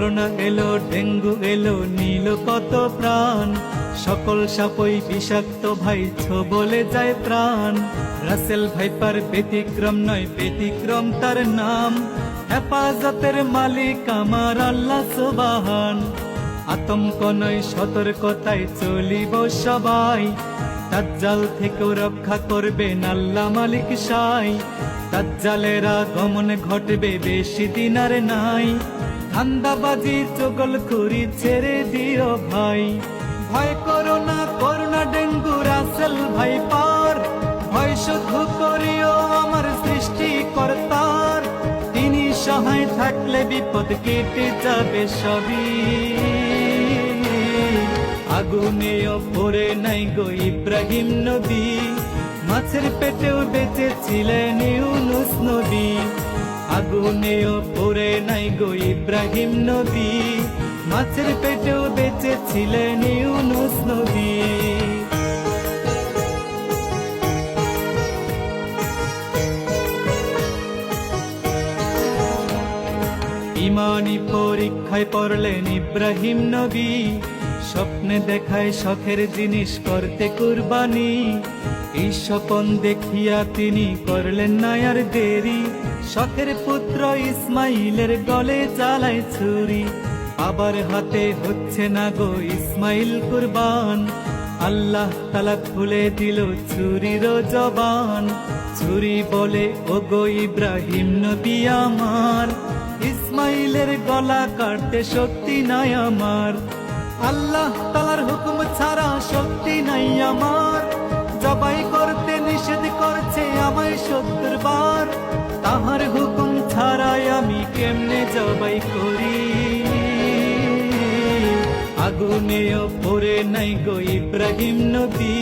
Corona এলো, dengue এলো, নীল কত প্রাণ। সকল সাপই বিষাক্ত ভাই, বলে যায় প্রাণ। রাসেল ভাইপার ব্যতিক্রম নয়, ব্যতিক্রম তার নাম। হেফাজতের মালিক আমার আল্লাহ সুবহান। আতঙ্ক নয়, সতর্কতায় চলিব সবাই। দাজ্জাল থেকেও রক্ষা করবেন আল্লাহ মালিক সাই। দাজ্জালের আগমন ঘটবে, বেশি দিন আর নাই। ধান্দাবাজি চগলখুরি ছেড়ে দিও ভাই। ভয় করো না, করোনা ডেঙ্গু রাসেল ভাইপার। ভয় শুধু করিও আমার সৃষ্টিকর্তার। তিনি সহায় থাকলে বিপদ কেটে যাবে সবই। আগুনেও পড়ে নাই গো ইব্রাহিম নবী। মাছের পেটেও বেঁচেছিলেন ইউনুস নবী। আগুনেও পড়ে নাই গো ইব্রাহিম নবী। মাছের পেটেও বেঁচেছিলেন ইউনুস নবী। ইমানি পরীক্ষায় পড়লেন ইব্রাহিম নবী। স্বপ্নে দেখায় শখের জিনিস করতে কুরবানি। এই স্বপন দেখিয়া তিনি করলেন না আর দেরি। শখের পুত্র ইসমাইলের গলে চালায় ছুরি। বাবার হাতে হচ্ছে না গো ইসমাইল কুরবান। আল্লাহ তাআলা খুলে দিল ছুরির জবান। ছুরি বলে, ও গো ইব্রাহিম নবী আমার, ইসমাইলের গলা কাটতে শক্তি নাই আমার। আল্লাহ তাআলার হুকুম ছাড়া শক্তি নাই আমার। জবাই করতে নিষেধ করছে আমায় ৭০ বার। তাহার হুকুম ছাড়াই আমি কেমনে জবাই করি। আগুনেও পড়ে নাই গো ইব্রাহিম নবী।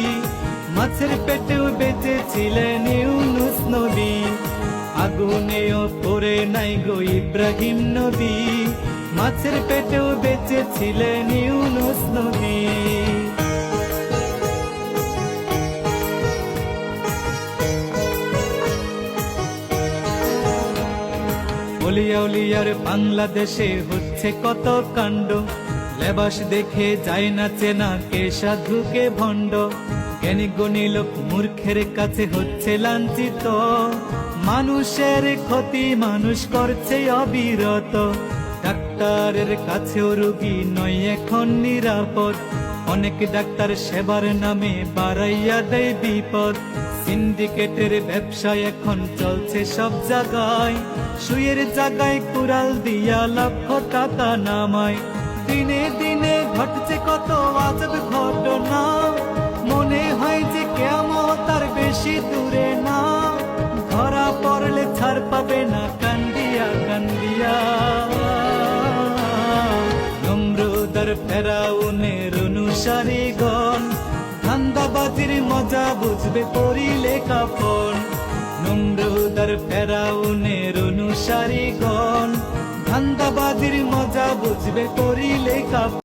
মাছের পেটেও বেঁচেছিলেন ইউনুস নবী। আগুনেও পড়ে নাই গো ইব্রাহিম নবী। মাছের পেটেও বেঁচেছিলেন ইউনুস নবী। অলিয়া উলিয়ার বাংলাদেশে হচ্ছে কত কাণ্ড। লেবাস দেখে যায় না চেনা, কে সাধু কে ভণ্ড। জ্ঞানী গুণী লোক মূর্খের কাছে হচ্ছে লাঞ্ছিত। মানুষের ক্ষতি মানুষ করছে অবিরত। ডাক্তারের কাছেও রোগী নয় এখন নিরাপদ। অনেক ডাক্তার সেবার নামে বাড়াইয়া দেয় বিপদ। সিন্ডিকেটের ব্যবসা এখন চলছে সব জায়গায়। সুয়ের জায়গায় কুড়াল দিয়া লক্ষ টাকা নামায়। দিনে দিনে ঘটছে কত আজব ঘটনা। মনে হয় যে কিয়ামত তার বেশি দূরে না। ধরা পড়লে ছাড় পাবে না কান্দিয়া কান্দিয়া। নমরুদার ফেরাউনের অনুসারীগণ, ধান্দাবাজির মজা বুঝবে পরিলে কাফন। নমরুদার ফেরাউনের অনুসারীগণ, ধান্দাবাজির মজা বুঝবে পরিলে কাফন।